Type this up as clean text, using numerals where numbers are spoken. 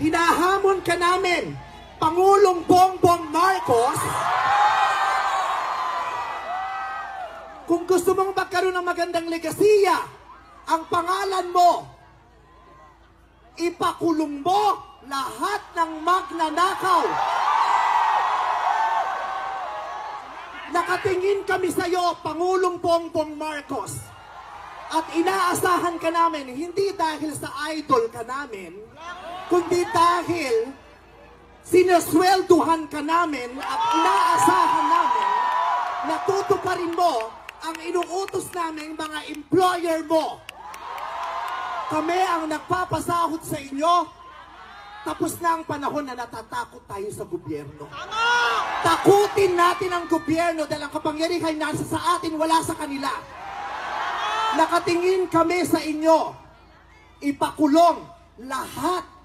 hinahamon ka namin, Pangulong Bongbong Marcos, kung gusto mong magkaroon ng magandang legasiya, ang pangalan mo, ipakulong mo lahat ng magnanakaw. Nakatingin kami sa iyo, Pangulong Bongbong Marcos, at inaasahan ka namin, hindi dahil sa idol ka namin, kundi dahil sinaswelduhan ka namin at inaasahan namin na tutuparin mo ang inuutos namin mga employer mo. Kami ang nagpapasahod sa inyo. Tapos na ang panahon na natatakot tayo sa gobyerno. Takutin natin ang gobyerno dahil ang kapangyarihan nasa sa atin, wala sa kanila. Nakatingin kami sa inyo. Ipakulong lahat